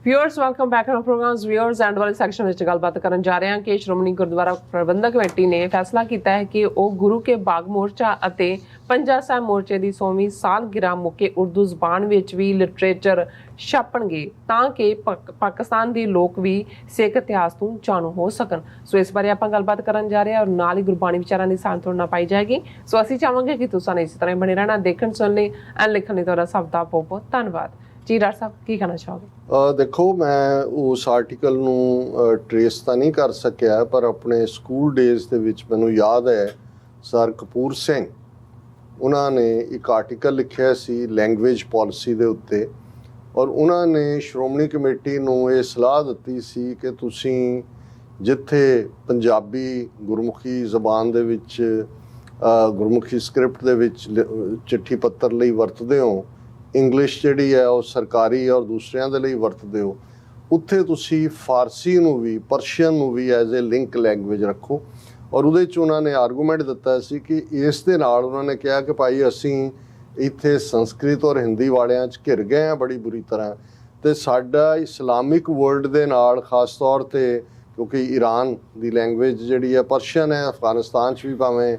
Viewers welcome back to programs viewers end वाले section में गलबात करन जा रहे हैं कि श्रोमणी गुरुद्वारा प्रबंधक कमेटी ने फैसला किया है कि वो गुरु के बाग मोर्चा ਅਤੇ ਪੰਜਾ ਸਾਹਿਬ मोर्चे की 100ਵੀਂ सालगिरह मौके उर्दू ਜ਼ਬਾਨ ਵਿੱਚ ਵੀ ਲਿਟਰੇਚਰ ਛਾਪਣਗੇ ਤਾਂ ਕਿ ਪਾਕਿਸਤਾਨ ਦੇ ਲੋਕ ਵੀ ਸਿੱਖ ਇਤਿਹਾਸ ਤੋਂ ਜਾਣੂ ਹੋ ਸਕਣ। ਸੋ ਇਸ ਬਾਰੇ ਆਪਾਂ ਗੱਲਬਾਤ ਕਰਨ ਜਾ ਰਹੇ ਹਾਂ ਔਰ ਨਾਲ ਹੀ ਗੁਰਬਾਣੀ ਵਿਚਾਰਾਂ ਦੀ ਸਾਂਝ ਤੋੜਨਾ ਪਾਈ ਜਾਏਗੀ। ਸੋ ਅਸੀਂ ਚਾਹਾਂਗੇ ਕਿ ਤੁਸੀਂ ਇਸੇ ਤਰ੍ਹਾਂ ਬਣੇ ਰਹਿਣਾ, ਦੇਖਣ ਸੁਣਨੇ ਐਂਡ ਲਿਖਣ ਲਈ ਤੁਹਾਡਾ ਸਭ ਦਾ ਬਹੁਤ ਬਹੁਤ ਧੰਨਵਾਦ। जी डॉक्टर साहब की कहना चाहोगे? देखो, मैं उस आर्टिकल ਨੂੰ ट्रेस ਤਾਂ ਨਹੀਂ ਕਰ ਸਕਿਆ, ਪਰ ਆਪਣੇ ਸਕੂਲ ਡੇਜ਼ ਦੇ ਵਿੱਚ ਮੈਨੂੰ ਯਾਦ ਹੈ ਸਰ ਕਪੂਰ ਸਿੰਘ ਉਹਨਾਂ ਨੇ ਇੱਕ ਆਰਟੀਕਲ ਲਿਖਿਆ ਸੀ ਲੈਂਗੁਏਜ ਪਾਲਿਸੀ ਦੇ ਉੱਤੇ ਔਰ ਉਹਨਾਂ ਨੇ ਸ਼੍ਰੋਮਣੀ ਕਮੇਟੀ ਨੂੰ ਇਹ ਸਲਾਹ ਦਿੱਤੀ ਸੀ ਕਿ ਤੁਸੀਂ ਜਿੱਥੇ ਪੰਜਾਬੀ ਗੁਰਮੁਖੀ ਜ਼ਬਾਨ ਦੇ ਵਿੱਚ ਗੁਰਮੁਖੀ ਸਕ੍ਰਿਪਟ ਦੇ ਵਿੱਚ ਚਿੱਠੀ ਪੱਤਰ ਲਈ ਵਰਤਦੇ ਹੋ, ਇੰਗਲਿਸ਼ ਜਿਹੜੀ ਹੈ ਉਹ ਸਰਕਾਰੀ ਔਰ ਦੂਸਰਿਆਂ ਦੇ ਲਈ ਵਰਤਦੇ ਹੋ, ਉੱਥੇ ਤੁਸੀਂ ਫਾਰਸੀ ਨੂੰ ਵੀ ਪਰਸ਼ੀਅਨ ਨੂੰ ਵੀ ਐਜ਼ ਏ ਲਿੰਕ ਲੈਂਗੁਏਜ ਰੱਖੋ। ਔਰ ਉਹਦੇ 'ਚ ਉਹਨਾਂ ਨੇ ਆਰਗੂਮੈਂਟ ਦਿੱਤਾ ਸੀ ਕਿ ਇਸ ਦੇ ਨਾਲ ਉਹਨਾਂ ਨੇ ਕਿਹਾ ਕਿ ਭਾਈ ਅਸੀਂ ਇੱਥੇ ਸੰਸਕ੍ਰਿਤ ਔਰ ਹਿੰਦੀ ਵਾਲਿਆਂ 'ਚ ਘਿਰ ਗਏ ਹਾਂ ਬੜੀ ਬੁਰੀ ਤਰ੍ਹਾਂ, ਅਤੇ ਸਾਡਾ ਇਸਲਾਮਿਕ ਵਰਲਡ ਦੇ ਨਾਲ ਖਾਸ ਤੌਰ 'ਤੇ ਕਿਉਂਕਿ ਈਰਾਨ ਦੀ ਲੈਂਗੁਏਜ ਜਿਹੜੀ ਹੈ ਪਰਸ਼ੀਅਨ ਹੈ, ਅਫਗਾਨਿਸਤਾਨ 'ਚ ਵੀ ਭਾਵੇਂ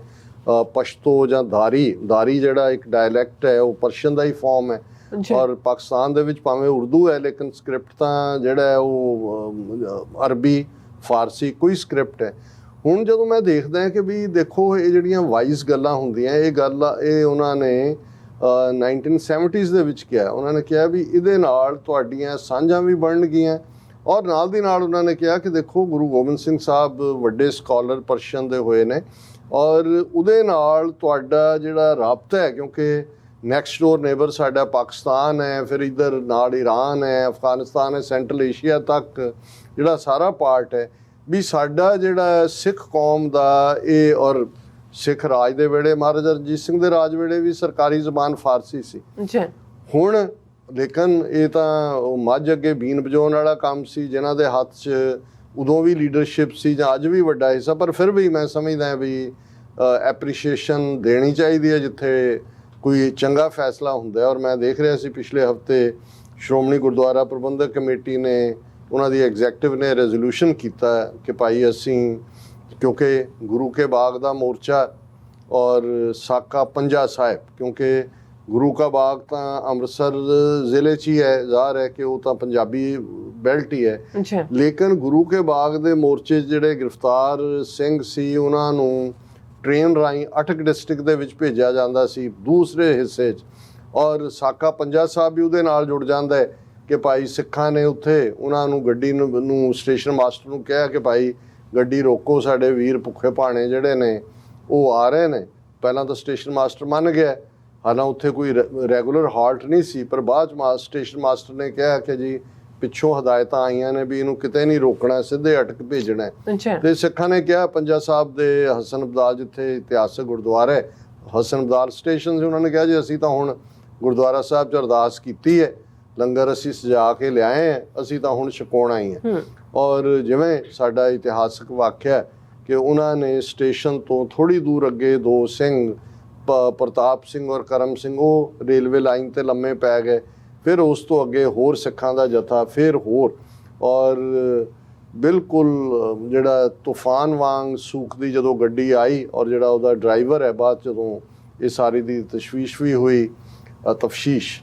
ਪਸ਼ਤੋ ਜਾਂ ਦਾਰੀ ਜਿਹੜਾ ਇੱਕ ਡਾਇਲੈਕਟ ਹੈ ਉਹ ਪਰਸ਼ੀਅਨ ਦਾ ਹੀ ਫਾਰਮ ਹੈ, ਔਰ ਪਾਕਿਸਤਾਨ ਦੇ ਵਿੱਚ ਭਾਵੇਂ ਉਰਦੂ ਹੈ ਲੇਕਿਨ ਸਕ੍ਰਿਪਟ ਤਾਂ ਜਿਹੜਾ ਹੈ ਉਹ ਅਰਬੀ ਫਾਰਸੀ ਕੋਈ ਸਕ੍ਰਿਪਟ ਹੈ। ਹੁਣ ਜਦੋਂ ਮੈਂ ਦੇਖਦਾ ਕਿ ਵੀ ਦੇਖੋ ਇਹ ਜਿਹੜੀਆਂ ਵਾਈਜ਼ ਗੱਲਾਂ ਹੁੰਦੀਆਂ ਇਹ ਉਹਨਾਂ ਨੇ 1970s ਦੇ ਵਿੱਚ ਕਿਹਾ। ਉਹਨਾਂ ਨੇ ਕਿਹਾ ਵੀ ਇਹਦੇ ਨਾਲ ਤੁਹਾਡੀਆਂ ਸਾਂਝਾਂ ਵੀ ਬਣਨਗੀਆਂ ਔਰ ਨਾਲ ਦੀ ਨਾਲ ਉਹਨਾਂ ਨੇ ਕਿਹਾ ਕਿ ਦੇਖੋ ਗੁਰੂ ਗੋਬਿੰਦ ਸਿੰਘ ਸਾਹਿਬ ਵੱਡੇ ਸਕਾਲਰ ਪਰਸ਼ੀਅਨ ਦੇ ਹੋਏ ਨੇ ਔਰ ਉਹਦੇ ਨਾਲ ਤੁਹਾਡਾ ਜਿਹੜਾ ਰਾਬਤਾ ਹੈ, ਕਿਉਂਕਿ ਨੈਕਸਟ ਡੋਰ ਨੇਬਰ ਸਾਡਾ ਪਾਕਿਸਤਾਨ ਹੈ, ਫਿਰ ਇੱਧਰ ਨਾਲ ਈਰਾਨ ਹੈ, ਅਫਗਾਨਿਸਤਾਨ ਹੈ, ਸੈਂਟਰਲ ਏਸ਼ੀਆ ਤੱਕ ਜਿਹੜਾ ਸਾਰਾ ਪਾਰਟ ਹੈ, ਵੀ ਸਾਡਾ ਜਿਹੜਾ ਸਿੱਖ ਕੌਮ ਦਾ ਇਹ ਔਰ ਸਿੱਖ ਰਾਜ ਦੇ ਵੇਲੇ ਮਹਾਰਾਜਾ ਰਣਜੀਤ ਸਿੰਘ ਦੇ ਰਾਜ ਵੇਲੇ ਵੀ ਸਰਕਾਰੀ ਜ਼ਬਾਨ ਫਾਰਸੀ ਸੀ। ਹੁਣ ਲੇਕਿਨ ਇਹ ਤਾਂ ਮੱਝ ਅੱਗੇ ਬੀਨ ਵਜਾਉਣ ਵਾਲਾ ਕੰਮ ਸੀ ਜਿਨ੍ਹਾਂ ਦੇ ਹੱਥ 'ਚ ਉਦੋਂ ਵੀ ਲੀਡਰਸ਼ਿਪ ਸੀ ਜਾਂ ਅੱਜ ਵੀ ਵੱਡਾ ਹਿੱਸਾ, ਪਰ ਫਿਰ ਵੀ ਮੈਂ ਸਮਝਦਾ ਵੀ ਐਪਰੀਸ਼ੀਏਸ਼ਨ ਦੇਣੀ ਚਾਹੀਦੀ ਹੈ ਜਿੱਥੇ ਕੋਈ ਚੰਗਾ ਫੈਸਲਾ ਹੁੰਦਾ। ਔਰ ਮੈਂ ਦੇਖ ਰਿਹਾ ਸੀ ਪਿਛਲੇ ਹਫ਼ਤੇ ਸ਼੍ਰੋਮਣੀ ਗੁਰਦੁਆਰਾ ਪ੍ਰਬੰਧਕ ਕਮੇਟੀ ਨੇ ਉਹਨਾਂ ਦੀ ਐਗਜ਼ੈਕਟਿਵ ਨੇ ਰੈਜ਼ੋਲੂਸ਼ਨ ਕੀਤਾ ਕਿ ਭਾਈ ਅਸੀਂ ਕਿਉਂਕਿ ਗੁਰੂ ਕੇ ਬਾਗ ਦਾ ਮੋਰਚਾ ਔਰ ਸਾਕਾ ਪੰਜਾ ਸਾਹਿਬ, ਕਿਉਂਕਿ ਗੁਰੂ ਕਾ ਬਾਗ ਤਾਂ ਅੰਮ੍ਰਿਤਸਰ ਜ਼ਿਲ੍ਹੇ 'ਚ ਹੀ ਹੈ, ਜ਼ਾਹਰ ਹੈ ਕਿ ਉਹ ਤਾਂ ਪੰਜਾਬੀ ਬੈਲਟ ਹੀ ਹੈ, ਲੇਕਿਨ ਗੁਰੂ ਕੇ ਬਾਗ ਦੇ ਮੋਰਚੇ 'ਚ ਜਿਹੜੇ ਗ੍ਰਿਫਤਾਰ ਸਿੰਘ ਸੀ ਉਹਨਾਂ ਨੂੰ ਟ੍ਰੇਨ ਰਾਹੀਂ 8 ਡਿਸਟ੍ਰਿਕਟ ਦੇ ਵਿੱਚ ਭੇਜਿਆ ਜਾਂਦਾ ਸੀ ਦੂਸਰੇ ਹਿੱਸੇ 'ਚ, ਔਰ ਸਾਕਾ ਪੰਜਾ ਸਾਹਿਬ ਵੀ ਉਹਦੇ ਨਾਲ ਜੁੜ ਜਾਂਦਾ ਹੈ ਕਿ ਭਾਈ ਸਿੱਖਾਂ ਨੇ ਉੱਥੇ ਉਹਨਾਂ ਨੂੰ ਗੱਡੀ ਨੂੰ ਸਟੇਸ਼ਨ ਮਾਸਟਰ ਨੂੰ ਕਿਹਾ ਕਿ ਭਾਈ ਗੱਡੀ ਰੋਕੋ, ਸਾਡੇ ਵੀਰ ਭੁੱਖੇ ਭਾਣੇ ਜਿਹੜੇ ਨੇ ਉਹ ਆ ਰਹੇ ਨੇ। ਪਹਿਲਾਂ ਤਾਂ ਸਟੇਸ਼ਨ ਮਾਸਟਰ ਮੰਨ ਗਿਆ, ਹਾਲਾਂਕਿ ਉੱਥੇ ਕੋਈ ਰੈਗੂਲਰ ਹਾਲਟ ਨਹੀਂ ਸੀ, ਪਰ ਬਾਅਦ 'ਚ ਸਟੇਸ਼ਨ ਮਾਸਟਰ ਨੇ ਕਿਹਾ ਕਿ ਜੀ ਪਿੱਛੋਂ ਹਦਾਇਤਾਂ ਆਈਆਂ ਨੇ ਵੀ ਇਹਨੂੰ ਕਿਤੇ ਨਹੀਂ ਰੋਕਣਾ, ਸਿੱਧੇ ਅਟਕ ਭੇਜਣਾ। ਤੇ ਸਿੱਖਾਂ ਨੇ ਕਿਹਾ ਪੰਜਾ ਸਾਹਿਬ ਦੇ ਹਸਨ ਅਬਦਾਲ ਜਿੱਥੇ ਇਤਿਹਾਸਕ ਗੁਰਦੁਆਰਾ ਹੈ ਹਸਨ ਅਬਦਾਲ ਸਟੇਸ਼ਨ ਸੀ, ਉਹਨਾਂ ਨੇ ਕਿਹਾ ਜੀ ਅਸੀਂ ਤਾਂ ਹੁਣ ਗੁਰਦੁਆਰਾ ਸਾਹਿਬ 'ਚ ਅਰਦਾਸ ਕੀਤੀ ਹੈ, ਲੰਗਰ ਅਸੀਂ ਸਜਾ ਕੇ ਲਿਆਏ ਹਾਂ, ਅਸੀਂ ਤਾਂ ਹੁਣ ਛਕਾਉਣਾ ਹੀ ਹੈ। ਔਰ ਜਿਵੇਂ ਸਾਡਾ ਇਤਿਹਾਸਕ ਵਾਕਿਆ ਕਿ ਉਹਨਾਂ ਨੇ ਸਟੇਸ਼ਨ ਤੋਂ ਥੋੜ੍ਹੀ ਦੂਰ ਅੱਗੇ ਦੋ ਸਿੰਘ ਪ੍ਰਤਾਪ ਸਿੰਘ ਔਰ ਕਰਮ ਸਿੰਘ ਉਹ ਰੇਲਵੇ ਲਾਈਨ 'ਤੇ ਲੰਮੇ ਪੈ ਗਏ, ਫਿਰ ਉਸ ਤੋਂ ਅੱਗੇ ਹੋਰ ਸਿੱਖਾਂ ਦਾ ਜਥਾ, ਫਿਰ ਹੋਰ, ਔਰ ਬਿਲਕੁਲ ਜਿਹੜਾ ਤੂਫਾਨ ਵਾਂਗ ਸੂਖਦੀ ਜਦੋਂ ਗੱਡੀ ਆਈ ਔਰ ਜਿਹੜਾ ਉਹਦਾ ਡਰਾਈਵਰ ਹੈ ਬਾਅਦ ਜਦੋਂ ਇਹ ਸਾਰੀ ਦੀ ਤਸ਼ਵੀਸ਼ ਵੀ ਹੋਈ ਤਫਸ਼ੀਸ਼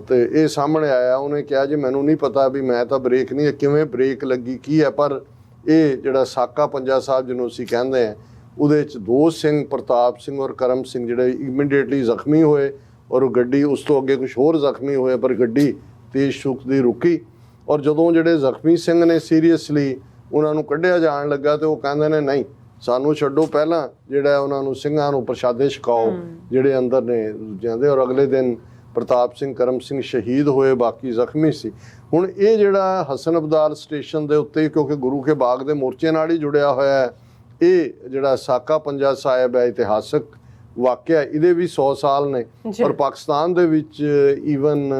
ਤੇ ਇਹ ਸਾਹਮਣੇ ਆਇਆ, ਉਹਨੇ ਕਿਹਾ ਜੀ ਮੈਨੂੰ ਨਹੀਂ ਪਤਾ ਵੀ ਮੈਂ ਤਾਂ ਬ੍ਰੇਕ ਨਹੀਂ ਕਿਵੇਂ ਬ੍ਰੇਕ ਲੱਗੀ ਕੀ ਹੈ, ਪਰ ਇਹ ਜਿਹੜਾ ਸਾਕਾ ਪੰਜਾ ਸਾਹਿਬ ਜਿਹਨੂੰ ਅਸੀਂ ਕਹਿੰਦੇ ਹਾਂ ਉਹਦੇ 'ਚ ਦੋ ਸਿੰਘ ਪ੍ਰਤਾਪ ਸਿੰਘ ਔਰ ਕਰਮ ਸਿੰਘ ਜਿਹੜੇ ਇਮੀਡੀਏਟਲੀ ਜ਼ਖਮੀ ਹੋਏ ਔਰ ਉਹ ਗੱਡੀ ਉਸ ਤੋਂ ਅੱਗੇ ਕੁਛ ਹੋਰ ਜ਼ਖਮੀ ਹੋਏ, ਪਰ ਗੱਡੀ ਤੇਜ਼ ਸ਼ੁਕਦੀ ਰੁਕੀ। ਔਰ ਜਦੋਂ ਜਿਹੜੇ ਜ਼ਖਮੀ ਸਿੰਘ ਨੇ ਸੀਰੀਅਸਲੀ ਉਹਨਾਂ ਨੂੰ ਕੱਢਿਆ ਜਾਣ ਲੱਗਾ ਤੇ ਉਹ ਕਹਿੰਦੇ ਨੇ ਨਹੀਂ ਸਾਨੂੰ ਛੱਡੋ, ਪਹਿਲਾਂ ਜਿਹੜਾ ਉਹਨਾਂ ਨੂੰ ਸਿੰਘਾਂ ਨੂੰ ਪ੍ਰਸ਼ਾਦੇ ਛਕਾਓ ਜਿਹੜੇ ਅੰਦਰ ਨੇ ਦੂਜਿਆਂ ਦੇ। ਔਰ ਅਗਲੇ ਦਿਨ ਪ੍ਰਤਾਪ ਸਿੰਘ ਕਰਮ ਸਿੰਘ ਸ਼ਹੀਦ ਹੋਏ, ਬਾਕੀ ਜ਼ਖਮੀ ਸੀ। ਹੁਣ ਇਹ ਜਿਹੜਾ ਹਸਨ ਅਬਦਾਲ ਸਟੇਸ਼ਨ ਦੇ ਉੱਤੇ ਕਿਉਂਕਿ ਗੁਰੂ ਕੇ ਬਾਗ ਦੇ ਮੋਰਚੇ ਨਾਲ ਹੀ ਜੁੜਿਆ ਹੋਇਆ ਹੈ, ਇਹ ਜਿਹੜਾ ਸਾਕਾ ਪੰਜਾ ਸਾਹਿਬ ਹੈ ਇਤਿਹਾਸਕ ਵਾਕਿਆ, ਇਹਦੇ ਵੀ 100 ਸਾਲ ਨੇ। ਔਰ ਪਾਕਿਸਤਾਨ ਦੇ ਵਿੱਚ ਈਵਨ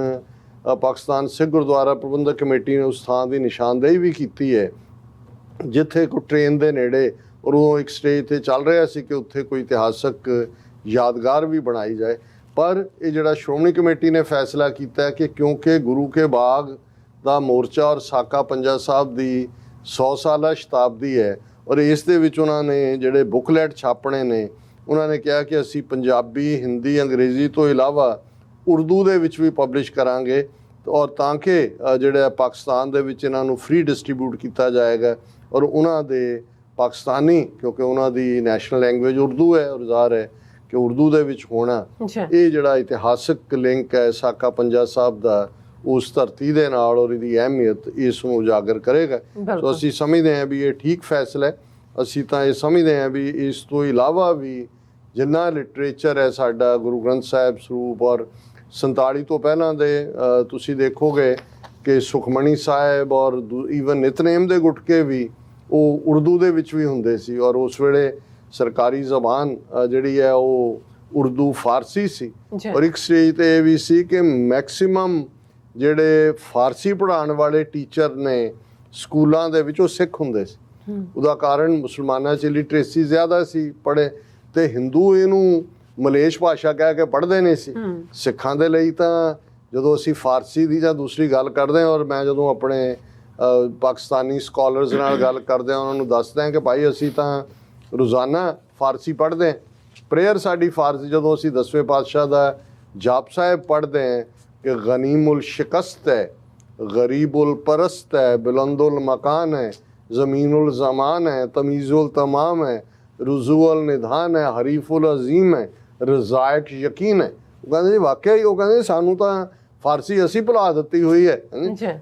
ਪਾਕਿਸਤਾਨ ਸਿੱਖ ਗੁਰਦੁਆਰਾ ਪ੍ਰਬੰਧਕ ਕਮੇਟੀ ਨੇ ਉਸ ਥਾਂ ਦੀ ਨਿਸ਼ਾਨਦੇਹੀ ਵੀ ਕੀਤੀ ਹੈ ਜਿੱਥੇ ਕੋਈ ਟ੍ਰੇਨ ਦੇ ਨੇੜੇ ਔਰ ਉਹ ਇੱਕ ਸਟੇਜ 'ਤੇ ਚੱਲ ਰਿਹਾ ਸੀ ਕਿ ਉੱਥੇ ਕੋਈ ਇਤਿਹਾਸਕ ਯਾਦਗਾਰ ਵੀ ਬਣਾਈ ਜਾਏ। ਪਰ ਇਹ ਜਿਹੜਾ ਸ਼੍ਰੋਮਣੀ ਕਮੇਟੀ ਨੇ ਫੈਸਲਾ ਕੀਤਾ ਕਿ ਕਿਉਂਕਿ ਗੁਰੂ ਕੇ ਬਾਗ ਦਾ ਮੋਰਚਾ ਔਰ ਸਾਕਾ ਪੰਜਾ ਸਾਹਿਬ ਦੀ 100 ਸਾਲਾ ਸ਼ਤਾਬਦੀ ਹੈ ਔਰ ਇਸ ਦੇ ਵਿੱਚ ਉਹਨਾਂ ਨੇ ਜਿਹੜੇ ਬੁਕਲੈਟ ਛਾਪਣੇ ਨੇ ਉਹਨਾਂ ਨੇ ਕਿਹਾ ਕਿ ਅਸੀਂ ਪੰਜਾਬੀ, ਹਿੰਦੀ, ਅੰਗਰੇਜ਼ੀ ਤੋਂ ਇਲਾਵਾ ਉਰਦੂ ਦੇ ਵਿੱਚ ਵੀ ਪਬਲਿਸ਼ ਕਰਾਂਗੇ ਔਰ ਤਾਂ ਕਿ ਜਿਹੜਾ ਪਾਕਿਸਤਾਨ ਦੇ ਵਿੱਚ ਇਹਨਾਂ ਨੂੰ ਫ੍ਰੀ ਡਿਸਟ੍ਰੀਬਿਊਟ ਕੀਤਾ ਜਾਏਗਾ ਔਰ ਉਹਨਾਂ ਦੇ ਪਾਕਿਸਤਾਨੀ, ਕਿਉਂਕਿ ਉਹਨਾਂ ਦੀ ਨੈਸ਼ਨਲ ਲੈਂਗੁਏਜ ਉਰਦੂ ਹੈ ਔਰ ਜ਼ਾਹਰ ਹੈ ਕਿ ਉਰਦੂ ਦੇ ਵਿੱਚ ਹੋਣਾ ਇਹ ਜਿਹੜਾ ਇਤਿਹਾਸਕ ਲਿੰਕ ਹੈ ਸਾਕਾ ਪੰਜਾ ਸਾਹਿਬ ਦਾ ਉਸ ਧਰਤੀ ਦੇ ਨਾਲ ਔਰ ਇਹਦੀ ਅਹਿਮੀਅਤ ਇਸ ਨੂੰ ਉਜਾਗਰ ਕਰੇਗਾ। ਸੋ ਅਸੀਂ ਸਮਝਦੇ ਹਾਂ ਵੀ ਇਹ ਠੀਕ ਫੈਸਲਾ ਹੈ। ਅਸੀਂ ਤਾਂ ਇਹ ਸਮਝਦੇ ਹਾਂ ਵੀ ਇਸ ਤੋਂ ਇਲਾਵਾ ਵੀ ਜਿੰਨਾ ਲਿਟਰੇਚਰ ਹੈ ਸਾਡਾ ਗੁਰੂ ਗ੍ਰੰਥ ਸਾਹਿਬ ਸਰੂਪ ਔਰ 47 ਤੋਂ ਪਹਿਲਾਂ ਦੇ ਤੁਸੀਂ ਦੇਖੋਗੇ ਕਿ ਸੁਖਮਣੀ ਸਾਹਿਬ ਔਰ ਈਵਨ ਨਿਤਨੇਮ ਦੇ ਗੁਟਕੇ ਵੀ ਉਹ ਉਰਦੂ ਦੇ ਵਿੱਚ ਵੀ ਹੁੰਦੇ ਸੀ ਔਰ ਉਸ ਵੇਲੇ ਸਰਕਾਰੀ ਜ਼ਬਾਨ ਜਿਹੜੀ ਹੈ ਉਹ ਉਰਦੂ ਫਾਰਸੀ ਸੀ ਔਰ ਇੱਕ ਸਟੇਜ ਤੇ ਇਹ ਵੀ ਸੀ ਕਿ ਮੈਕਸਿਮਮ ਜਿਹੜੇ ਫਾਰਸੀ ਪੜ੍ਹਾਉਣ ਵਾਲੇ ਟੀਚਰ ਨੇ ਸਕੂਲਾਂ ਦੇ ਵਿੱਚ ਉਹ ਸਿੱਖ ਹੁੰਦੇ ਸੀ। ਉਹਦਾ ਕਾਰਨ ਮੁਸਲਮਾਨਾਂ 'ਚ ਲਿਟਰੇਸੀ ਜ਼ਿਆਦਾ ਸੀ ਪੜ੍ਹੇ ਤੇ ਹਿੰਦੂ ਇਹਨੂੰ ਮਲੇਸ਼ ਭਾਸ਼ਾ ਕਹਿ ਕੇ ਪੜ੍ਹਦੇ ਨਹੀਂ ਸੀ। ਸਿੱਖਾਂ ਦੇ ਲਈ ਤਾਂ ਜਦੋਂ ਅਸੀਂ ਫਾਰਸੀ ਦੀ ਜਾਂ ਦੂਸਰੀ ਗੱਲ ਕਰਦੇ ਹਾਂ ਔਰ ਮੈਂ ਜਦੋਂ ਆਪਣੇ ਪਾਕਿਸਤਾਨੀ ਸਕਾਲਰਸ ਨਾਲ ਗੱਲ ਕਰਦੇ ਹਾਂ ਉਹਨਾਂ ਨੂੰ ਦੱਸਦੇ ਹਾਂ ਕਿ ਭਾਈ ਅਸੀਂ ਤਾਂ ਰੋਜ਼ਾਨਾ ਫਾਰਸੀ ਪੜ੍ਹਦੇ ਹਾਂ, ਪ੍ਰੇਅਰ ਸਾਡੀ ਫਾਰਸੀ, ਜਦੋਂ ਅਸੀਂ 10ਵੇਂ ਪਾਤਸ਼ਾਹ ਦਾ ਜਾਪ ਸਾਹਿਬ ਪੜ੍ਹਦੇ ਹਾਂ कि गनीमुल शिकस्त है, गरीबुल परस्त है, बुलंदुल मकान है, ज़मीनुल ज़मान है, तमीज़ुल तमाम है, रुज़ुअल निधान है, हरीफुल अजीम है, रज़ायक यकीन है। वो कहते जी वाकई ही, वो कहते सानू तो फारसी असी भुला दी हुई है।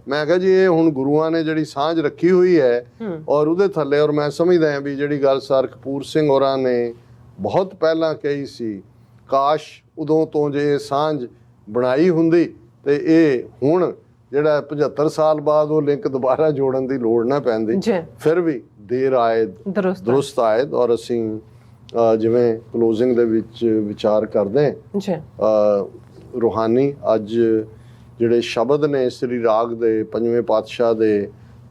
मैं कहा जी ये हुण गुरुआं ने जिहड़ी सांझ रखी हुई है और उहदे थल्ले और मैं समझदा भी जिहड़ी गल सर कपूर सिंह होरां ने बहुत पहलां कही सी, काश उदों तो जे सांझ ਬਣਾਈ ਹੁੰਦੀ ਤੇ ਇਹ ਹੁਣ ਜਿਹੜਾ 75 ਸਾਲ ਬਾਅਦ ਉਹ ਲਿੰਕ ਦੁਬਾਰਾ ਜੋੜਨ ਦੀ ਲੋੜ ਨਾ ਪੈਂਦੀ। ਫਿਰ ਵੀ ਦੇਰ ਆਏ ਦਰੁਸਤ ਆਏ ਔਰ ਅਸੀਂ ਜਿਵੇਂ ਕਲੋਜ਼ਿੰਗ ਦੇ ਵਿੱਚ ਵਿਚਾਰ ਕਰਦੇ ਹਾਂ ਰੂਹਾਨੀ ਅੱਜ ਜਿਹੜੇ ਸ਼ਬਦ ਨੇ ਸ੍ਰੀ ਰਾਗ ਦੇ 5ਵੇਂ ਪਾਤਸ਼ਾਹ ਦੇ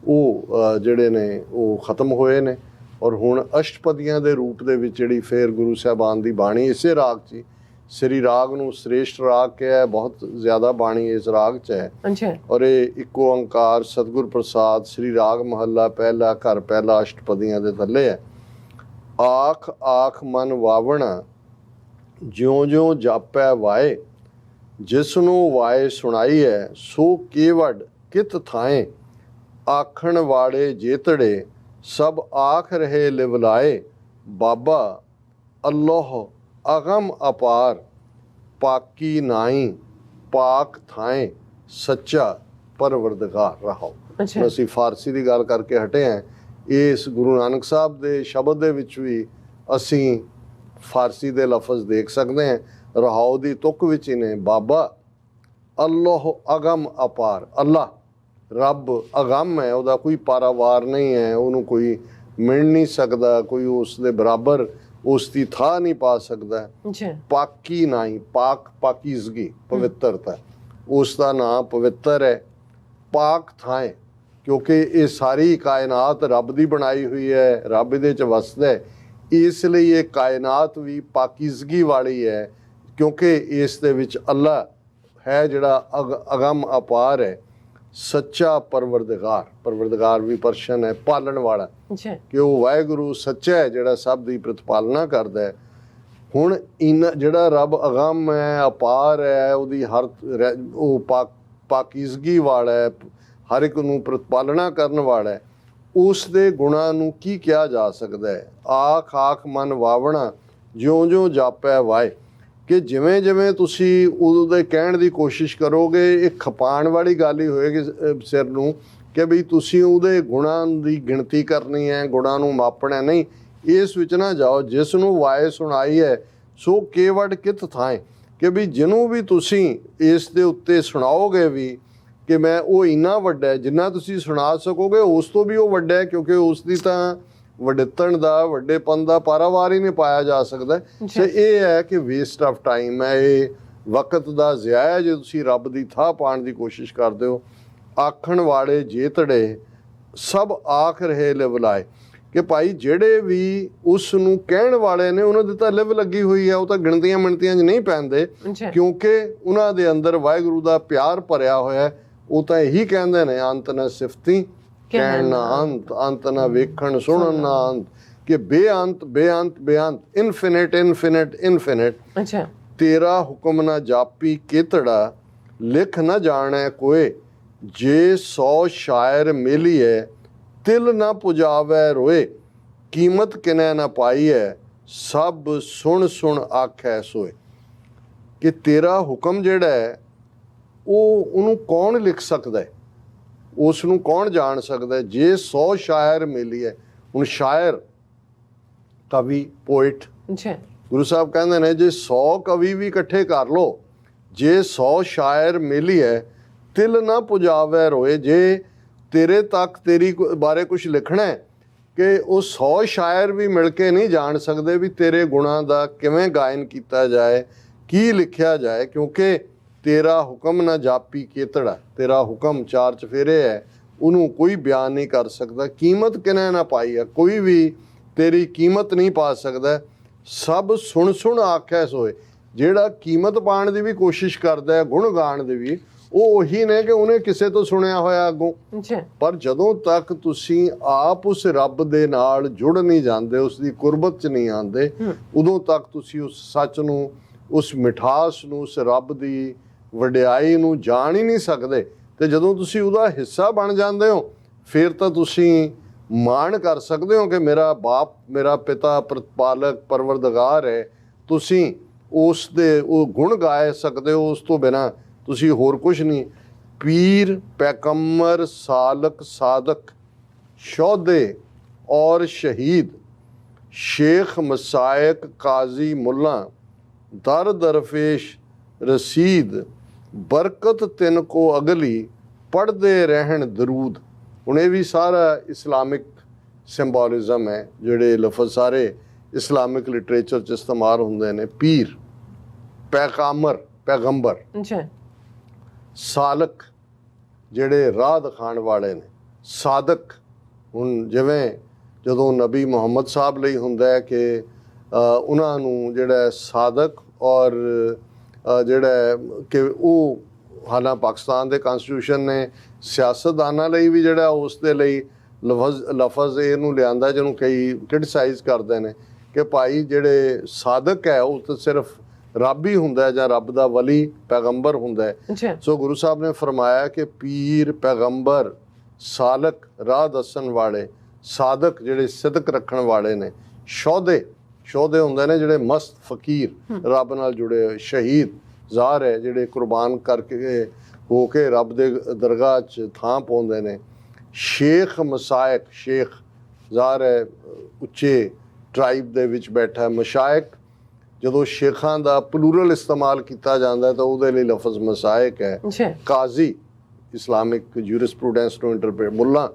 ਉਹ ਜਿਹੜੇ ਨੇ ਉਹ ਖਤਮ ਹੋਏ ਨੇ ਔਰ ਹੁਣ ਅਸ਼ਟਪਦੀਆਂ ਦੇ ਰੂਪ ਦੇ ਵਿੱਚ ਜਿਹੜੀ ਫੇਰ ਗੁਰੂ ਸਾਹਿਬਾਨ ਦੀ ਬਾਣੀ ਇਸੇ ਰਾਗ 'ਚ ਸ੍ਰੀ ਰਾਗ ਨੂੰ ਸ੍ਰੇਸ਼ਟ ਰਾਗ ਕਿਹਾ, ਬਹੁਤ ਜ਼ਿਆਦਾ ਬਾਣੀ ਇਸ ਰਾਗ 'ਚ ਹੈ ਔਰ ਇਹ ਇੱਕੋ ਓਂਕਾਰ ਸਤਿਗੁਰ ਪ੍ਰਸਾਦ ਸ੍ਰੀ ਰਾਗ ਮਹੱਲਾ ਪਹਿਲਾ ਘਰ ਪਹਿਲਾ ਅਸ਼ਟਪਦੀਆਂ ਦੇ ਥੱਲੇ ਹੈ। ਆਖ ਆਖ ਮਨ ਵਾਵਣਾ ਜਿਉਂ ਜਿਉਂ ਜਾਪੈ ਵਾਏ, ਜਿਸ ਨੂੰ ਵਾਏ ਸੁਣਾਈ ਹੈ ਸੋ ਕੇਵੜ ਕਿਤ ਥਾਏ, ਆਖਣ ਵਾਲੇ ਜੇਤੜੇ ਸਭ ਆਖ ਰਹੇ ਲਿਵਲਾਏ, ਬਾਬਾ ਅੱਲਾਹ ਅਗਮ ਅਪਾਰ ਪਾਕੀ ਨਾਈ ਪਾਕ ਥਾਏ ਸੱਚਾ ਪਰਵਰਦਗਾਰ ਰਹਾਓ। ਅਸੀਂ ਫਾਰਸੀ ਦੀ ਗੱਲ ਕਰਕੇ ਹਟੇ ਹਾਂ, ਇਸ ਗੁਰੂ ਨਾਨਕ ਸਾਹਿਬ ਦੇ ਸ਼ਬਦ ਦੇ ਵਿੱਚ ਵੀ ਅਸੀਂ ਫਾਰਸੀ ਦੇ ਲਫ਼ਜ਼ ਦੇਖ ਸਕਦੇ ਹਾਂ। ਰਹਾਓ ਦੀ ਤੁਕ ਵਿੱਚ ਹੀ ਨੇ ਬਾਬਾ ਅੱਲਾਹ ਅਗਮ ਅਪਾਰ, ਅੱਲਾ ਰੱਬ ਅਗਮ ਹੈ, ਉਹਦਾ ਕੋਈ ਪਾਰਾਵਾਰ ਨਹੀਂ ਹੈ, ਉਹਨੂੰ ਕੋਈ ਮਿਲ ਨਹੀਂ ਸਕਦਾ, ਕੋਈ ਉਸ ਦੇ ਬਰਾਬਰ ਉਸ ਦੀ ਥਾਂ ਨਹੀਂ ਪਾ ਸਕਦਾ। ਪਾਕੀ ਨਾਈ ਪਾਕ ਪਾਕੀਜ਼ਗੀ ਪਵਿੱਤਰਤਾ, ਉਸ ਦਾ ਨਾਮ ਪਵਿੱਤਰ ਹੈ। ਪਾਕ ਥਾਂ ਕਿਉਂਕਿ ਇਹ ਸਾਰੀ ਕਾਇਨਾਤ ਰੱਬ ਦੀ ਬਣਾਈ ਹੋਈ ਹੈ, ਰੱਬ ਇਹਦੇ 'ਚ ਵਸਦਾ ਹੈ, ਇਸ ਲਈ ਇਹ ਕਾਇਨਾਤ ਵੀ ਪਾਕੀਜ਼ਗੀ ਵਾਲੀ ਹੈ ਕਿਉਂਕਿ ਇਸ ਦੇ ਵਿੱਚ ਅੱਲਾ ਹੈ ਜਿਹੜਾ ਅਗਮ ਅਪਾਰ ਹੈ। ਸੱਚਾ ਪਰਵਰਦਗਾਰ, ਪਰਵਰਦਗਾਰ ਵੀ ਪਰਸ਼ਨ ਹੈ, ਪਾਲਣ ਵਾਲਾ, ਕਿ ਉਹ ਵਾਹਿਗੁਰੂ ਸੱਚਾ ਹੈ ਜਿਹੜਾ ਸਭ ਦੀ ਪ੍ਰਤਪਾਲਨਾ ਕਰਦਾ ਹੈ। ਹੁਣ ਇਨ ਜਿਹੜਾ ਰੱਬ ਅਗਮ ਹੈ, ਅਪਾਰ ਹੈ, ਉਹਦੀ ਹਰ ਉਹ ਪਾਕੀਜ਼ਗੀ ਵਾਲਾ ਹੈ, ਹਰ ਇੱਕ ਨੂੰ ਪ੍ਰਤਪਾਲਨਾ ਕਰਨ ਵਾਲਾ ਹੈ, ਉਸ ਦੇ ਗੁਣਾਂ ਨੂੰ ਕੀ ਕਿਹਾ ਜਾ ਸਕਦਾ ਹੈ। ਆਖ ਆਖ ਮਨ ਵਾਵਣਾ ਜਿਉਂ ਜਿਉਂ ਜਾਪੈ ਵਾਏ, ਕਿ ਜਿਵੇਂ ਜਿਵੇਂ ਤੁਸੀਂ ਉਹਦੇ ਕਹਿਣ ਦੀ ਕੋਸ਼ਿਸ਼ ਕਰੋਗੇ ਇਹ ਖਪਾਉਣ ਵਾਲੀ ਗੱਲ ਹੀ ਹੋਏਗੀ ਸਿਰ ਨੂੰ ਕਿ ਵੀ ਤੁਸੀਂ ਉਹਦੇ ਗੁਣਾਂ ਦੀ ਗਿਣਤੀ ਕਰਨੀ ਹੈ, ਗੁਣਾਂ ਨੂੰ ਮਾਪਣਾ ਨਹੀਂ। ਇਸ ਵਿੱਚ ਨਾ ਜਾਓ, ਜਿਸ ਨੂੰ ਵਾਏ ਸੁਣਾਈ ਹੈ ਸੋ ਕੇਵੜ ਕਿਤ ਥਾਏ, ਕਿ ਵੀ ਜਿਹਨੂੰ ਵੀ ਤੁਸੀਂ ਇਸ ਦੇ ਉੱਤੇ ਸੁਣਾਓਗੇ ਵੀ ਕਿ ਮੈਂ ਉਹ ਇੰਨਾ ਵੱਡਾ ਹੈ, ਜਿੰਨਾ ਤੁਸੀਂ ਸੁਣਾ ਸਕੋਗੇ ਉਸ ਤੋਂ ਵੀ ਉਹ ਵੱਡਾ ਹੈ, ਕਿਉਂਕਿ ਉਸ ਦੀ ਤਾਂ ਵੱਡੇਤਣ ਦਾ ਵੱਡੇਪਨ ਦਾ ਪਾਰਾਵਾਰ ਹੀ ਨਹੀਂ ਪਾਇਆ ਜਾ ਸਕਦਾ। ਤੇ ਇਹ ਹੈ ਕਿ ਵੇਸਟ ਆਫ ਟਾਈਮ ਹੈ, ਇਹ ਵਕਤ ਦਾ ਜ਼ਿਆ ਹੈ ਜੇ ਤੁਸੀਂ ਰੱਬ ਦੀ ਥਾਂ ਪਾਉਣ ਦੀ ਕੋਸ਼ਿਸ਼ ਕਰਦੇ ਹੋ। ਆਖਣ ਵਾਲੇ ਜੇਤੜੇ ਸਭ ਆਖ ਰਹੇ ਲਿਵਲਾਏ, ਕਿ ਭਾਈ ਜਿਹੜੇ ਵੀ ਉਸ ਨੂੰ ਕਹਿਣ ਵਾਲੇ ਨੇ ਉਹਨਾਂ ਦੀ ਤਾਂ ਲਿਵ ਲੱਗੀ ਹੋਈ ਹੈ, ਉਹ ਤਾਂ ਗਿਣਤੀਆਂ ਮਿਣਤੀਆਂ 'ਚ ਨਹੀਂ ਪੈਂਦੇ ਕਿਉਂਕਿ ਉਹਨਾਂ ਦੇ ਅੰਦਰ ਵਾਹਿਗੁਰੂ ਦਾ ਪਿਆਰ ਭਰਿਆ ਹੋਇਆ ਹੈ, ਉਹ ਤਾਂ ਇਹੀ ਕਹਿੰਦੇ ਨੇ, ਅੰਤ ਨਾ ਸਿਫਤੀ ਕਹਿਣ ਨਾ ਅੰਤ, ਅੰਤ ਨਾ ਵੇਖਣ ਸੁਣਨ ਨਾ ਅੰਤ, ਕਿ ਬੇਅੰਤ ਬੇਅੰਤ ਬੇਅੰਤ, ਇਨਫਿਨਿਟ ਇਨਫਿਨਿਟ ਇਨਫਿਨਿਟ। ਅੱਛਾ। ਤੇਰਾ ਹੁਕਮ ਨਾ ਜਾਪੀ ਕੇਤੜਾ, ਲਿਖ ਨਾ ਜਾਣੈ ਕੋਏ, ਜੇ 100 ਸ਼ਾਇਰ ਮੇਲੀਐ, ਤਿਲ ਨਾ ਪੁਜਾਵੈ ਰੋਏ, ਕੀਮਤ ਕਿਨੈ ਨਾ ਪਾਈਐ, ਸਭ ਸੁਣ ਸੁਣ ਆਖੈ ਸੋਏ। ਕਿ ਤੇਰਾ ਹੁਕਮ ਜਿਹੜਾ ਹੈ ਉਹਨੂੰ ਕੌਣ ਲਿਖ ਸਕਦਾ ਹੈ, ਉਸ ਨੂੰ ਕੌਣ ਜਾਣ ਸਕਦਾ ਹੈ। ਜੇ 100 ਸ਼ਾਇਰ ਮੇਲੀਐ, ਹੁਣ ਸ਼ਾਇਰ ਕਵੀ ਪੋਇਟ, ਗੁਰੂ ਸਾਹਿਬ ਕਹਿੰਦੇ ਨੇ ਜੇ 100 ਕਵੀ ਵੀ ਇਕੱਠੇ ਕਰ ਲਓ, ਜੇ 100 ਸ਼ਾਇਰ ਮੇਲੀਐ, ਤਿਲ ਨਾ ਪੁਜਾਵੈ ਰੋਏ, ਜੇ ਤੇਰੇ ਤੱਕ ਤੇਰੀ ਬਾਰੇ ਕੁਝ ਲਿਖਣਾ ਹੈ ਕਿ ਉਹ 100 ਸ਼ਾਇਰ ਵੀ ਮਿਲ ਕੇ ਨਹੀਂ ਜਾਣ ਸਕਦੇ ਵੀ ਤੇਰੇ ਗੁਣਾਂ ਦਾ ਕਿਵੇਂ ਗਾਇਨ ਕੀਤਾ ਜਾਏ, ਕੀ ਲਿਖਿਆ ਜਾਏ। ਕਿਉਂਕਿ ਤੇਰਾ ਹੁਕਮ ਨਾ ਜਾਪੀ ਕੇਤੜਾ, ਤੇਰਾ ਹੁਕਮ 4 ਚਫੇਰੇ ਹੈ, ਉਹਨੂੰ ਕੋਈ ਬਿਆਨ ਨਹੀਂ ਕਰ ਸਕਦਾ। ਕੀਮਤ ਕਿਨੇ ਨਾ ਪਾਈ ਹੈ, ਕੋਈ ਵੀ ਤੇਰੀ ਕੀਮਤ ਨਹੀਂ ਪਾ ਸਕਦਾ। ਸਭ ਸੁਣ ਸੁਣ ਆਖਿਆ ਸੋਏ, ਜਿਹੜਾ ਕੀਮਤ ਪਾਉਣ ਦੀ ਵੀ ਕੋਸ਼ਿਸ਼ ਕਰਦਾ ਹੈ, ਗੁਣ ਗਾਣ ਦੀ ਵੀ, ਉਹ ਉਹੀ ਨੇ ਕਿ ਉਹਨੇ ਕਿਸੇ ਤੋਂ ਸੁਣਿਆ ਹੋਇਆ ਅੱਗੋਂ। ਪਰ ਜਦੋਂ ਤੱਕ ਤੁਸੀਂ ਆਪ ਉਸ ਰੱਬ ਦੇ ਨਾਲ ਜੁੜ ਨਹੀਂ ਜਾਂਦੇ, ਉਸ ਦੀ ਕੁਰਬਤ 'ਚ ਨਹੀਂ ਆਉਂਦੇ, ਉਦੋਂ ਤੱਕ ਤੁਸੀਂ ਉਸ ਸੱਚ ਨੂੰ, ਉਸ ਮਿਠਾਸ ਨੂੰ, ਉਸ ਰੱਬ ਦੀ ਵਡਿਆਈ ਨੂੰ ਜਾਣ ਹੀ ਨਹੀਂ ਸਕਦੇ। ਤੇ ਜਦੋਂ ਤੁਸੀਂ ਉਹਦਾ ਹਿੱਸਾ ਬਣ ਜਾਂਦੇ ਹੋ, ਫਿਰ ਤਾਂ ਤੁਸੀਂ ਮਾਣ ਕਰ ਸਕਦੇ ਹੋ ਕਿ ਮੇਰਾ ਬਾਪ, ਮੇਰਾ ਪਿਤਾ ਪ੍ਰਤਪਾਲਕ ਪਰਵਰਦਗਾਰ ਹੈ। ਤੁਸੀਂ ਉਸ ਦੇ ਉਹ ਗੁਣ ਗਾ ਸਕਦੇ ਹੋ, ਉਸ ਤੋਂ ਬਿਨਾਂ ਤੁਸੀਂ ਹੋਰ ਕੁਝ ਨਹੀਂ। ਪੀਰ ਪੈਗੰਬਰ ਸਾਲਕ ਸਾਦਕ ਸ਼ੋਧੇ ਔਰ ਸ਼ਹੀਦ, ਸ਼ੇਖ ਮਸਾਇਕ ਕਾਜ਼ੀ ਮੁੱਲਾ, ਦਰ ਦਰਵੇਸ਼ ਰਸੀਦ, ਬਰਕਤ ਤਿੰਨ ਕੋ ਅਗਲੀ, ਪੜ੍ਹਦੇ ਰਹਿਣ ਦਰੂਦ। ਹੁਣ ਇਹ ਵੀ ਸਾਰਾ ਇਸਲਾਮਿਕ ਸਿੰਬੋਲਿਜ਼ਮ ਹੈ, ਜਿਹੜੇ ਲਫ਼ਜ਼ ਸਾਰੇ ਇਸਲਾਮਿਕ ਲਿਟਰੇਚਰ 'ਚ ਇਸਤੇਮਾਲ ਹੁੰਦੇ ਨੇ। ਪੀਰ, ਪੈਗੰਬਰ, ਸਾਲਕ ਜਿਹੜੇ ਰਾਹ ਦਿਖਾਉਣ ਵਾਲੇ ਨੇ, ਸਾਦਕ ਹੁਣ ਜਿਵੇਂ ਜਦੋਂ ਨਬੀ ਮੁਹੰਮਦ ਸਾਹਿਬ ਲਈ ਹੁੰਦਾ ਹੈ ਕਿ ਉਹਨਾਂ ਨੂੰ ਜਿਹੜਾ ਸਾਦਕ ਔਰ ਜਿਹੜਾ ਕਿ ਉਹ ਹਾਲਾਂ ਪਾਕਿਸਤਾਨ ਦੇ ਕਨਸਟੀਟਿਊਸ਼ਨ ਨੇ ਸਿਆਸਤਦਾਨਾਂ ਲਈ ਵੀ ਜਿਹੜਾ ਉਸ ਦੇ ਲਈ ਲਫ਼ਜ਼ ਇਹਨੂੰ ਲਿਆਂਦਾ, ਜਿਹਨੂੰ ਕਈ ਕ੍ਰਿਟਿਸਾਈਜ਼ ਕਰਦੇ ਨੇ ਕਿ ਭਾਈ ਜਿਹੜੇ ਸਾਦਕ ਹੈ ਉਹ ਤਾਂ ਸਿਰਫ ਰੱਬ ਹੀ ਹੁੰਦਾ ਜਾਂ ਰੱਬ ਦਾ ਵਲੀ ਪੈਗੰਬਰ ਹੁੰਦਾ ਹੈ। ਸੋ ਗੁਰੂ ਸਾਹਿਬ ਨੇ ਫਰਮਾਇਆ ਕਿ ਪੀਰ ਪੈਗੰਬਰ ਸਾਲਕ ਰਾਹ ਦੱਸਣ ਵਾਲੇ, ਸਾਦਕ ਜਿਹੜੇ ਸਿਦਕ ਰੱਖਣ ਵਾਲੇ ਨੇ, ਸ਼ੋਧੇ ਹੁੰਦੇ ਨੇ ਜਿਹੜੇ ਮਸਤ ਫਕੀਰ ਰੱਬ ਨਾਲ ਜੁੜੇ ਹੋਏ, ਸ਼ਹੀਦ ਜ਼ਾਹਰ ਹੈ ਜਿਹੜੇ ਕੁਰਬਾਨ ਕਰਕੇ ਹੋ ਕੇ ਰੱਬ ਦੇ ਦਰਗਾਹ 'ਚ ਥਾਂ ਪਾਉਂਦੇ ਨੇ। ਸ਼ੇਖ ਮਸਾਇਕ, ਸ਼ੇਖ ਜ਼ਾਹਰ ਹੈ ਉੱਚੇ ਟਰਾਈਬ ਦੇ ਵਿੱਚ ਬੈਠਾ। ਮਸ਼ਾਇਕ ਜਦੋਂ ਸ਼ੇਖਾਂ ਦਾ ਪਲੂਰਲ ਇਸਤੇਮਾਲ ਕੀਤਾ ਜਾਂਦਾ ਤਾਂ ਉਹਦੇ ਲਈ ਲਫ਼ਜ਼ ਮਸਾਇਕ ਹੈ। ਕਾਜ਼ੀ ਇਸਲਾਮਿਕ ਜੂਰਿਸਪ੍ਰੂਡੈਂਸ ਨੂੰ ਇੰਟਰਪ੍ਰੀਟ, ਮੁੱਲਾ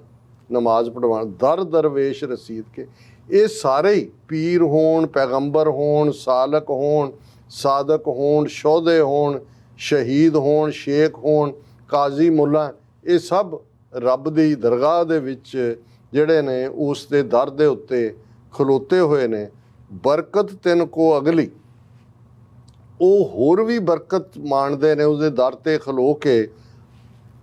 ਨਮਾਜ਼ ਪੜ੍ਹਵਾਉਣ, ਦਰ ਦਰਵੇਸ਼ ਰਸੀਦ ਕੇ, ਇਹ ਸਾਰੇ ਹੀ ਪੀਰ ਹੋਣ, ਪੈਗੰਬਰ ਹੋਣ, ਸਾਲਕ ਹੋਣ, ਸਾਦਕ ਹੋਣ, ਸ਼ੋਧੇ ਹੋਣ, ਸ਼ਹੀਦ ਹੋਣ, ਸ਼ੇਖ ਹੋਣ, ਕਾਜ਼ੀ, ਮੁੱਲਾ, ਇਹ ਸਭ ਰੱਬ ਦੀ ਦਰਗਾਹ ਦੇ ਵਿੱਚ ਜਿਹੜੇ ਨੇ ਉਸ ਦੇ ਦਰ ਦੇ ਉੱਤੇ ਖਲੋਤੇ ਹੋਏ ਨੇ। ਬਰਕਤ ਤਿੰਨ ਕੋ ਅਗਲੀ, ਉਹ ਹੋਰ ਵੀ ਬਰਕਤ ਮਾਣਦੇ ਨੇ ਉਸਦੇ ਦਰ ਤੇ ਖਲੋ ਕੇ।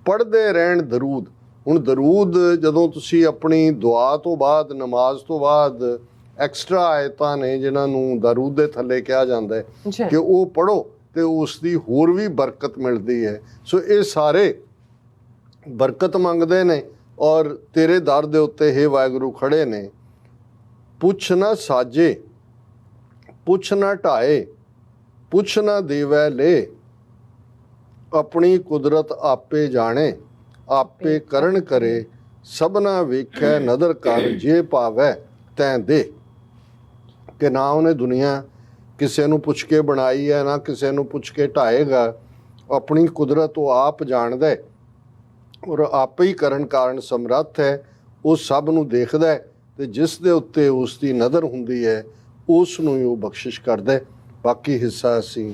ਪੜ੍ਹਦੇ ਰਹਿਣ ਦਰੂਦ, ਹੁਣ ਦਰੂਦ ਜਦੋਂ ਤੁਸੀਂ ਆਪਣੀ ਦੁਆ ਤੋਂ ਬਾਅਦ, ਨਮਾਜ਼ ਤੋਂ ਬਾਅਦ ਐਕਸਟਰਾ ਆਇਤਾਂ ਨੇ ਜਿਨ੍ਹਾਂ ਨੂੰ ਦਰੂਦ ਦੇ ਥੱਲੇ ਕਿਹਾ ਜਾਂਦਾ ਹੈ ਕਿ ਉਹ ਪੜ੍ਹੋ ਤੇ ਉਸ ਦੀ ਹੋਰ ਵੀ ਬਰਕਤ ਮਿਲਦੀ ਹੈ। ਸੋ ਇਹ ਸਾਰੇ ਬਰਕਤ ਮੰਗਦੇ ਨੇ ਔਰ ਤੇਰੇ ਦਰ ਦੇ ਉੱਤੇ ਹੇ ਵਾਹਿਗੁਰੂ ਖੜੇ ਨੇ। ਪੁੱਛ ਨਾ ਸਾਜੇ, ਪੁੱਛ ਨਾ ਢਾਏ, ਪੁੱਛ ਨਾ ਦੇਵੈ ਲੈ, ਆਪਣੀ ਕੁਦਰਤ ਆਪੇ ਜਾਣੇ, ਆਪੇ ਕਰਨ ਕਰੇ, ਸਭਨਾ ਵੇਖੈ ਨਦਰ ਕਰ, ਜੇ ਭਾਵੈ ਤੈਂ ਦੇ। ਕਿ ਨਾ ਉਹਨੇ ਦੁਨੀਆ ਕਿਸੇ ਨੂੰ ਪੁੱਛ ਕੇ ਬਣਾਈ ਹੈ, ਨਾ ਕਿਸੇ ਨੂੰ ਪੁੱਛ ਕੇ ਢਾਏਗਾ। ਆਪਣੀ ਕੁਦਰਤ ਉਹ ਆਪ ਜਾਣਦਾ ਹੈ ਔਰ ਆਪੇ ਹੀ ਕਰਨ ਕਾਰਨ ਸਮਰੱਥ ਹੈ। ਉਹ ਸਭ ਨੂੰ ਦੇਖਦਾ ਹੈ ਤੇ ਜਿਸ ਦੇ ਉੱਤੇ ਉਸ ਦੀ ਨਜ਼ਰ ਹੁੰਦੀ ਹੈ ਉਸ ਨੂੰ ਹੀ ਉਹ ਬਖਸ਼ਿਸ਼ ਕਰਦਾ ਹੈ। ਬਾਕੀ ਹਿੱਸਾ ਅਸੀਂ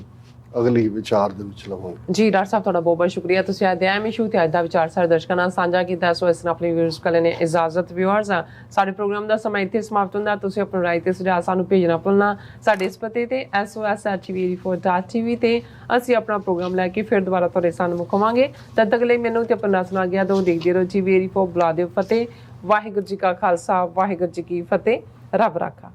ਅਗਲੀ ਵਿਚਾਰ ਦੇ ਵਿੱਚ ਲਵਾਂਗੇ। ਜੀ ਡਾਕਟਰ ਸਾਹਿਬ, ਤੁਹਾਡਾ ਬਹੁਤ ਬਹੁਤ ਸ਼ੁਕਰੀਆ। ਤੁਸੀਂ ਅੱਜ ਦੇ ਅਹਿਮ ਇਸ਼ੂ ਤੇ ਅੱਜ ਦਾ ਵਿਚਾਰ ਸਾਡੇ ਦਰਸ਼ਕਾਂ ਨਾਲ ਸਾਂਝਾ ਕੀਤਾ। ਸੋ ਇਸ ਨਾਲ ਆਪਣੀ ਵਿਊਅਰਸ ਕੋਲ ਨੇ ਇਜਾਜ਼ਤ। ਵਿਊਅਰਸ, ਸਾਡੇ ਪ੍ਰੋਗਰਾਮ ਦਾ ਸਮਾਂ ਇੱਥੇ ਸਮਾਪਤ ਹੁੰਦਾ। ਤੁਸੀਂ ਆਪਣੀ ਰਾਏ ਤੇ ਸੁਝਾਅ ਸਾਨੂੰ ਭੇਜਣਾ ਭੁੱਲਣਾ। ਸਾਡੇ ਇਸ ਪਤੇ ਤੇ sos@tv84.tv ਤੇ ਅਸੀਂ ਆਪਣਾ ਪ੍ਰੋਗਰਾਮ ਲੈ ਕੇ ਫਿਰ ਦੁਬਾਰਾ ਤੁਹਾਡੇ ਸਾਹਮਣੇ ਮੁਕਾਵਾਂਗੇ। ਤਦ ਤੱਕ ਲਈ ਮੈਨੂੰ ਤੇ ਆਪਣਾ ਸੁਣਾ ਗਿਆ ਦੋ ਦੇਖਦੇ ਰਹੋ TV84 ਬੁਲਾ ਦਿਓ ਫਤਿਹ। ਵਾਹਿਗੁਰੂ ਜੀ ਕਾ ਖਾਲਸਾ, ਵਾਹਿਗੁਰੂ ਜੀ ਕੀ ਫਤਿਹ। ਰੱਬ ਰਾਖਾ।